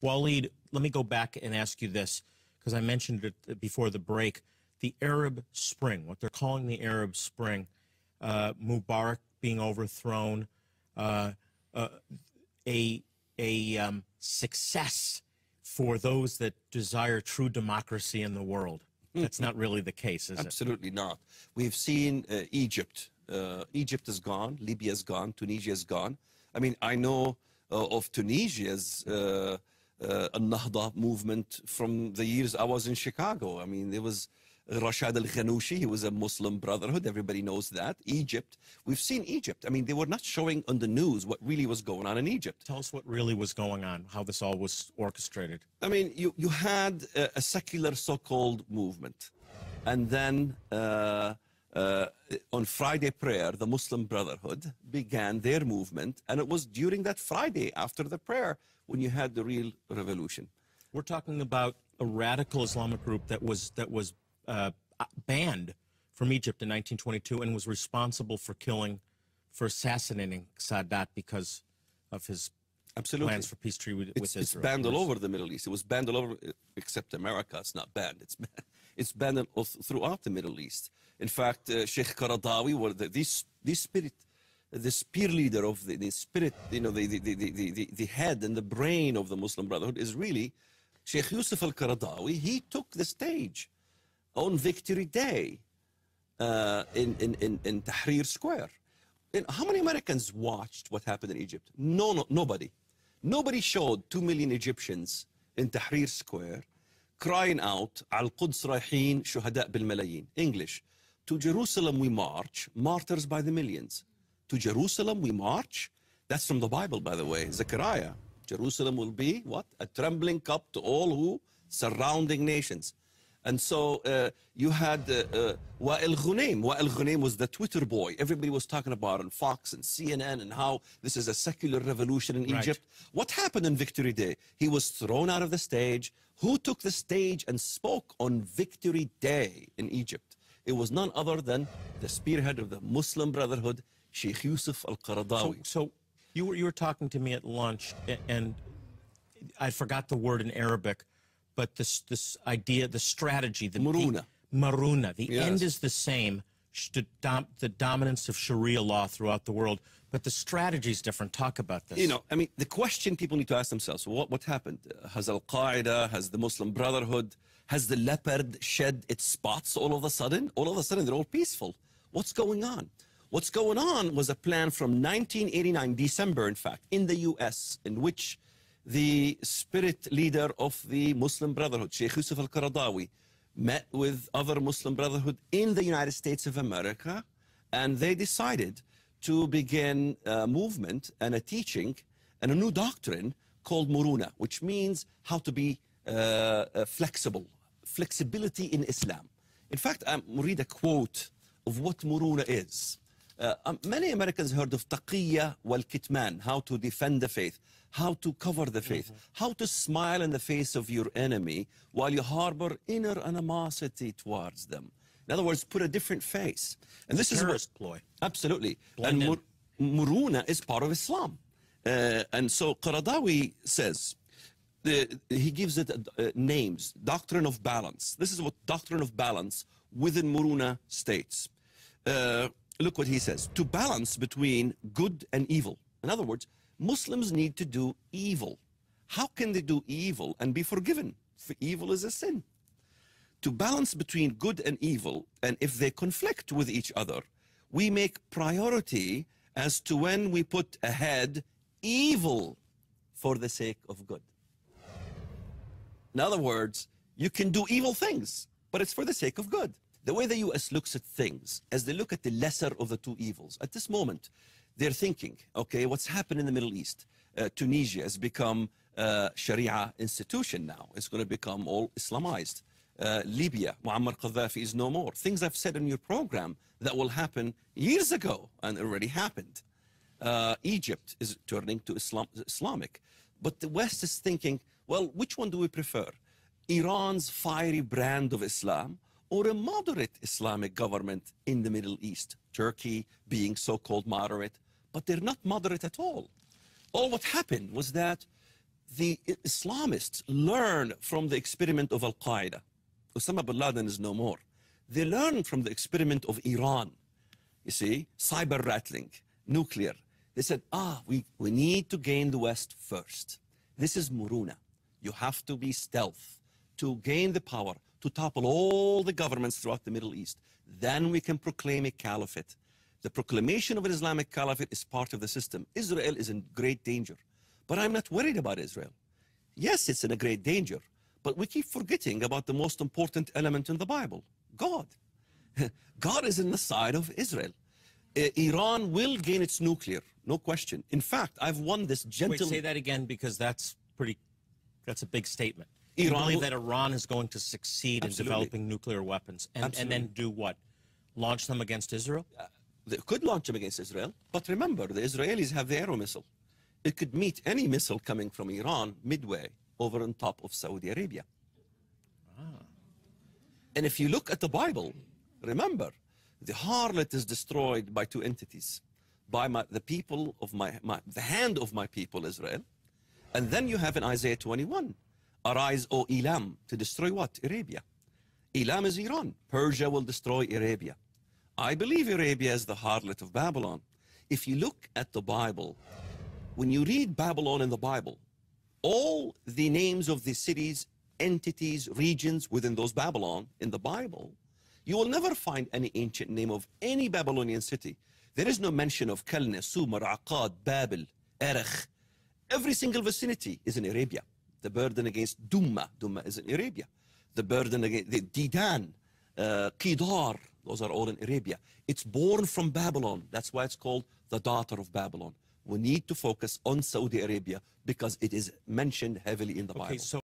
Walid, let me go back and ask you this, because I mentioned it before the break. The Arab Spring, what they're calling the Arab Spring, Mubarak being overthrown, a success for those that desire true democracy in the world. That's not really the case, is it? Absolutely not. We've seen Egypt. Egypt is gone. Libya is gone. Tunisia is gone. I mean, I know of Tunisia's Al-Nahda movement from the years I was in Chicago. I mean, there was Rashad al-Ghanouchi. He was a Muslim Brotherhood. Everybody knows that. Egypt. We've seen Egypt. I mean, they were not showing on the news what really was going on in Egypt. Tell us what really was going on, how this all was orchestrated. I mean, you had a secular so-called movement. And then on Friday prayer, the Muslim Brotherhood began their movement. And it was during that Friday after the prayer when you had the real revolution. We're talking about a radical Islamic group that was banned from Egypt in 1922 and was responsible for assassinating Sadat because of his plans for peace treaty with Israel. It's banned all over the Middle East. It was banned all over, except America. It's not banned. It's banned throughout the Middle East. In fact, Sheikh Qaradawi, the spear leader of the spirit, you know, the head and the brain of the Muslim Brotherhood is really Sheikh Yusuf al-Qaradawi. He took the stage on Victory Day in Tahrir Square. And how many Americans watched what happened in Egypt? Nobody. Nobody showed 2 million Egyptians in Tahrir Square crying out, Al-Quds Rahin Shuhada bil Malayin. English, to Jerusalem we march, martyrs by the millions. To Jerusalem we march. That's from the Bible, by the way, Zechariah. Jerusalem will be, what? A trembling cup to all who surrounding nations. And so you had Wa'il Ghunaim. Wa'il Ghunaim was the Twitter boy. Everybody was talking about on Fox and CNN and how this is a secular revolution in Egypt. What happened on Victory Day? He was thrown out of the stage. Who took the stage and spoke on Victory Day in Egypt? It was none other than the spearhead of the Muslim Brotherhood, Sheikh Yusuf al-Qaradawi. So you were talking to me at lunch, and I forgot the word in Arabic, but this idea, the strategy, the Muruna. Muruna, the end is the same, the dominance of Sharia law throughout the world, but the strategy is different. Talk about this. You know, I mean, the question people need to ask themselves, what happened? Has Al-Qaeda, has the Muslim Brotherhood, has the leopard shed its spots all of a sudden? All of a sudden, they're all peaceful. What's going on? What's going on was a plan from 1989, December, in fact, in the U.S., in which the spirit leader of the Muslim Brotherhood, Sheikh Yusuf al-Qaradawi, met with other Muslim Brotherhood in the United States of America, and they decided to begin a movement and a teaching and a new doctrine called Muruna, which means how to be flexible, flexibility in Islam. In fact, I'll read a quote of what Muruna is. Many Americans heard of taqiyya wal kitman, how to defend the faith, how to cover the faith, how to smile in the face of your enemy while you harbor inner animosity towards them. In other words, put a different face. And this is terrorist ploy. Absolutely. And Muruna is part of Islam. And so Qaradawi says, he gives it names, doctrine of balance. This is what doctrine of balance within Muruna states. Look what he says, to balance between good and evil. In other words, Muslims need to do evil. How can they do evil and be forgiven? For evil is a sin. To balance between good and evil, and if they conflict with each other, we make priority as to when we put ahead evil for the sake of good. In other words, you can do evil things, but it's for the sake of good. The way the U.S. looks at things, as they look at the lesser of the two evils, at this moment, they're thinking, okay, what's happened in the Middle East? Tunisia has become a Sharia institution now. It's going to become all Islamized. Libya, Muammar Gaddafi is no more. Things I've said in your program that will happen years ago and already happened. Egypt is turning to Islamic. But the West is thinking, well, which one do we prefer? Iran's fiery brand of Islam or a moderate Islamic government in the Middle East? Turkey being so-called moderate, but they're not moderate at all. All what happened was that The Islamists learn from the experiment of Al-Qaeda. Osama bin Laden is no more. They learn from the experiment of Iran. You see, cyber rattling, nuclear. They said, we need to gain the West first. This is Muruna. You have to be stealth to gain the power, to topple all the governments throughout the Middle East. Then we can proclaim a caliphate. The proclamation of an Islamic caliphate is part of the system. Israel is in great danger. But I'm not worried about Israel. Yes, it's in a great danger, but we keep forgetting about the most important element in the Bible, God. God is in the side of Israel. Iran will gain its nuclear, no question. In fact, I've won this gentle... Wait, say that again, because that's a big statement. You believe that Iran is going to succeed in developing nuclear weapons and then do what? Launch them against Israel? They could launch them against Israel, but remember, the Israelis have the aero missile. It could meet any missile coming from Iran midway over on top of Saudi Arabia. And if you look at the Bible, remember, the harlot is destroyed by two entities, by the people of the hand of my people, Israel. And then you have in Isaiah 21, arise, O Elam, to destroy what? Arabia. Elam is Iran. Persia will destroy Arabia. I believe Arabia is the harlot of Babylon. If you look at the Bible, when you read Babylon in the Bible, all the names of the cities, entities, regions within those Babylon in the Bible, you will never find any ancient name of any Babylonian city. There is no mention of Kalna, Sumer, Akkad, Babel, Erech. Every single vicinity is in Arabia. The burden against Dumma is in Arabia. The burden against the Didan, Kedar, those are all in Arabia. It's born from Babylon. That's why it's called the daughter of Babylon. We need to focus on Saudi Arabia because it is mentioned heavily in the Bible. So